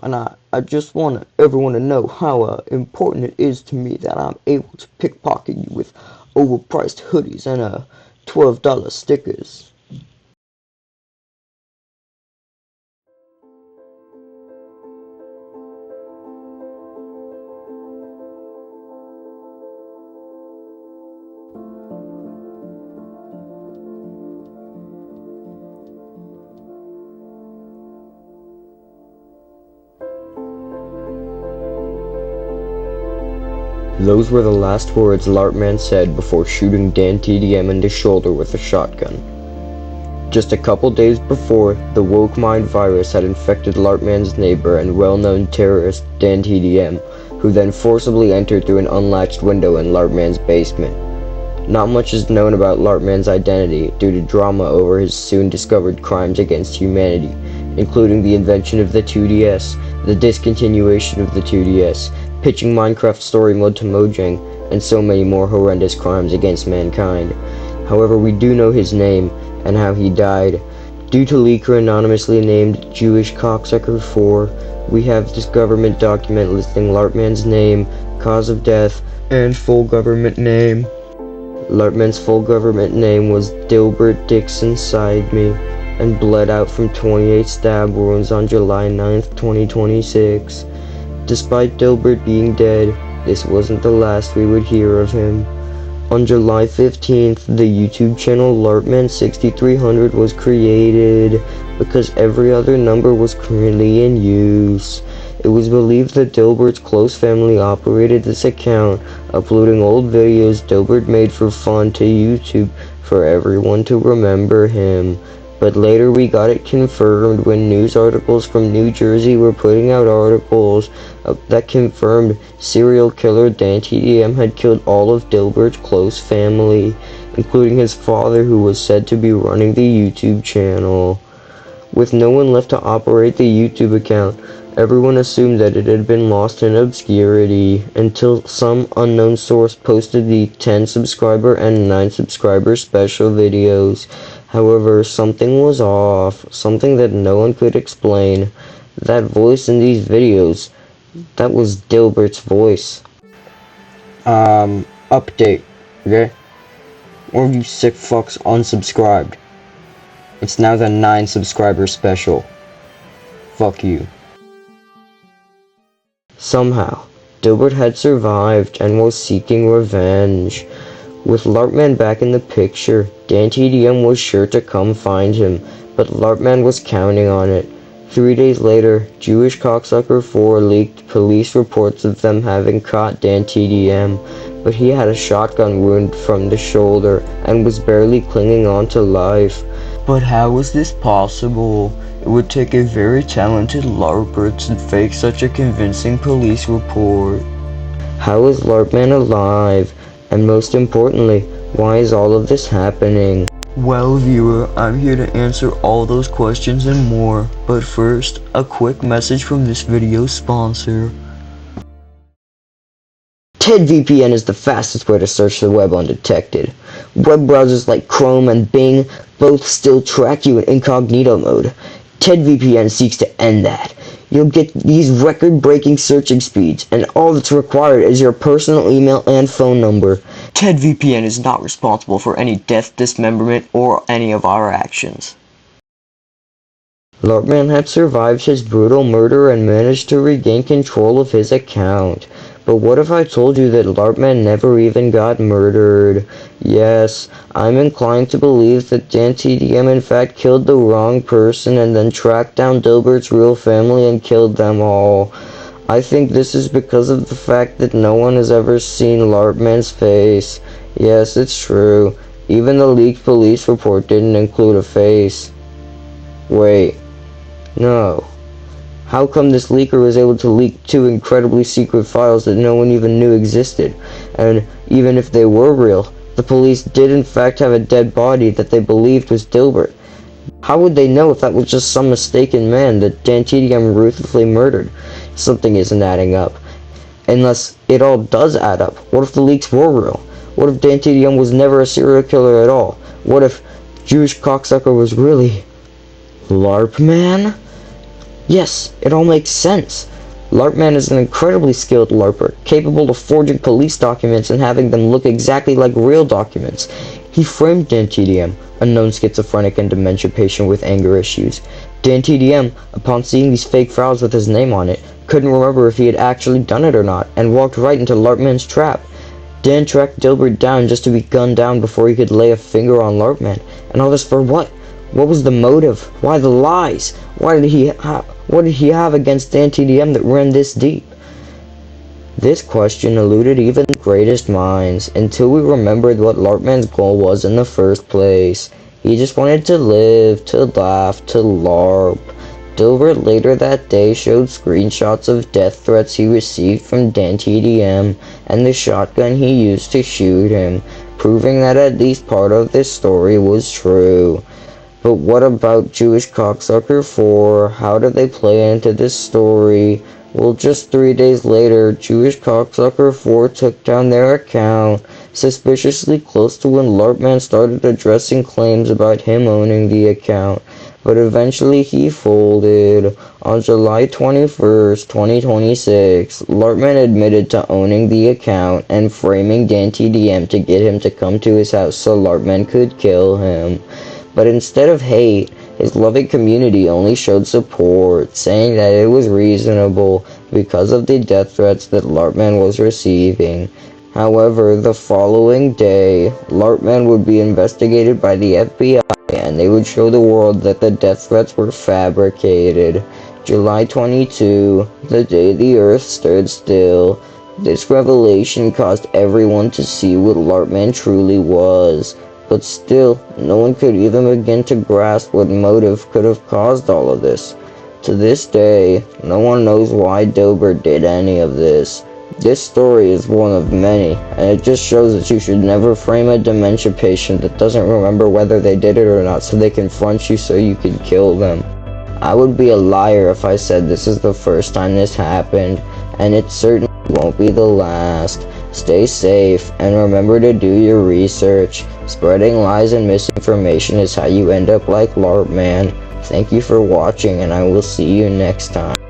And I just want everyone to know how important it is to me that I'm able to pickpocket you with overpriced hoodies and $12 stickers. Those were the last words Larpman said before shooting Dan TDM in the shoulder with a shotgun. Just a couple days before, the woke mind virus had infected Larpman's neighbor and well-known terrorist Dan TDM, who then forcibly entered through an unlatched window in Larpman's basement. Not much is known about Larpman's identity due to drama over his soon-discovered crimes against humanity, including the invention of the 2DS, the discontinuation of the 2DS, pitching Minecraft Story Mode to Mojang, and so many more horrendous crimes against mankind. However, we do know his name and how he died. Due to leaker anonymously named Jewish Cocksucker 4, we have this government document listing Larpman's name, cause of death, and full government name. Larpman's full government name was Dilbert Dixon Sideme, and bled out from 28 stab wounds on July 9th, 2026. Despite Dilbert being dead, this wasn't the last we would hear of him. On July 15th, the YouTube channel BEARMAN6300 was created because every other number was currently in use. It was believed that Dilbert's close family operated this account, uploading old videos Dilbert made for fun to YouTube for everyone to remember him. But later we got it confirmed when news articles from New Jersey were putting out articles that confirmed serial killer Dan TDM had killed all of Dilbert's close family, including his father, who was said to be running the YouTube channel. With no one left to operate the YouTube account, everyone assumed that it had been lost in obscurity until some unknown source posted the 10 subscriber and 9 subscriber special videos. However, something was off, something that no one could explain. That voice in these videos, that was Dilbert's voice. Update, okay? All you sick fucks unsubscribed. It's now the 9 subscriber special. Fuck you. Somehow, Dilbert had survived and was seeking revenge. With Larpman back in the picture, Dan TDM was sure to come find him, but Larpman was counting on it. 3 days later, Jewish Cocksucker 4 leaked police reports of them having caught Dan TDM, but he had a shotgun wound from the shoulder and was barely clinging on to life. But how was this possible? It would take a very talented LARPer to fake such a convincing police report. How is Larpman alive? And most importantly, why is all of this happening? Well, viewer, I'm here to answer all those questions and more, but first, a quick message from this video's sponsor. TEDVPN is the fastest way to search the web undetected. Web browsers like Chrome and Bing both still track you in incognito mode. TEDVPN seeks to end that. You'll get these record-breaking searching speeds, and all that's required is your personal email and phone number. TEDVPN is not responsible for any death, dismemberment, or any of our actions. Larpman had survived his brutal murder and managed to regain control of his account. But what if I told you that Larpman never even got murdered? Yes, I'm inclined to believe that Dan TDM in fact killed the wrong person and then tracked down Dilbert's real family and killed them all. I think this is because of the fact that no one has ever seen Larpman's face. Yes, it's true. Even the leaked police report didn't include a face. Wait. No. How come this leaker was able to leak 2 incredibly secret files that no one even knew existed? And even if they were real, the police did in fact have a dead body that they believed was Dilbert. How would they know if that was just some mistaken man that Dan TDM ruthlessly murdered? Something isn't adding up. Unless it all does add up, what if the leaks were real? What if Dan TDM was never a serial killer at all? What if Jewish Cocksucker was really Larpman? Yes, it all makes sense. Larpman is an incredibly skilled LARPer, capable of forging police documents and having them look exactly like real documents. He framed Dan TDM, a known schizophrenic and dementia patient with anger issues. Dan TDM, upon seeing these fake files with his name on it, couldn't remember if he had actually done it or not, and walked right into Larpman's trap. Dan tracked Dilbert down just to be gunned down before he could lay a finger on Larpman. And all this for what? What was the motive? Why the lies? What did he have against Dan TDM that ran this deep? This question eluded even the greatest minds, until we remembered what Larpman's goal was in the first place. He just wanted to live, to laugh, to LARP. Dilbert later that day showed screenshots of death threats he received from Dan TDM and the shotgun he used to shoot him, proving that at least part of this story was true. But what about Jewish Cocksucker 4? How did they play into this story? Well, just 3 days later, Jewish Cocksucker 4 took down their account, suspiciously close to when Larpman started addressing claims about him owning the account. But eventually he folded. On July 21st, 2026, Larpman admitted to owning the account and framing Dan TDM to get him to come to his house so Larpman could kill him. But instead of hate, his loving community only showed support, saying that it was reasonable because of the death threats that Larpman was receiving. However, the following day, Larpman would be investigated by the FBI and they would show the world that the death threats were fabricated. July 22, the day the earth stood still. This revelation caused everyone to see what Larpman truly was. But still, no one could even begin to grasp what motive could have caused all of this. To this day, no one knows why Dilbert did any of this. This story is one of many, and it just shows that you should never frame a dementia patient that doesn't remember whether they did it or not so they confront you so you can kill them. I would be a liar if I said this is the first time this happened, and it certainly won't be the last. Stay safe, and remember to do your research. Spreading lies and misinformation is how you end up like Larpman. Thank you for watching, and I will see you next time.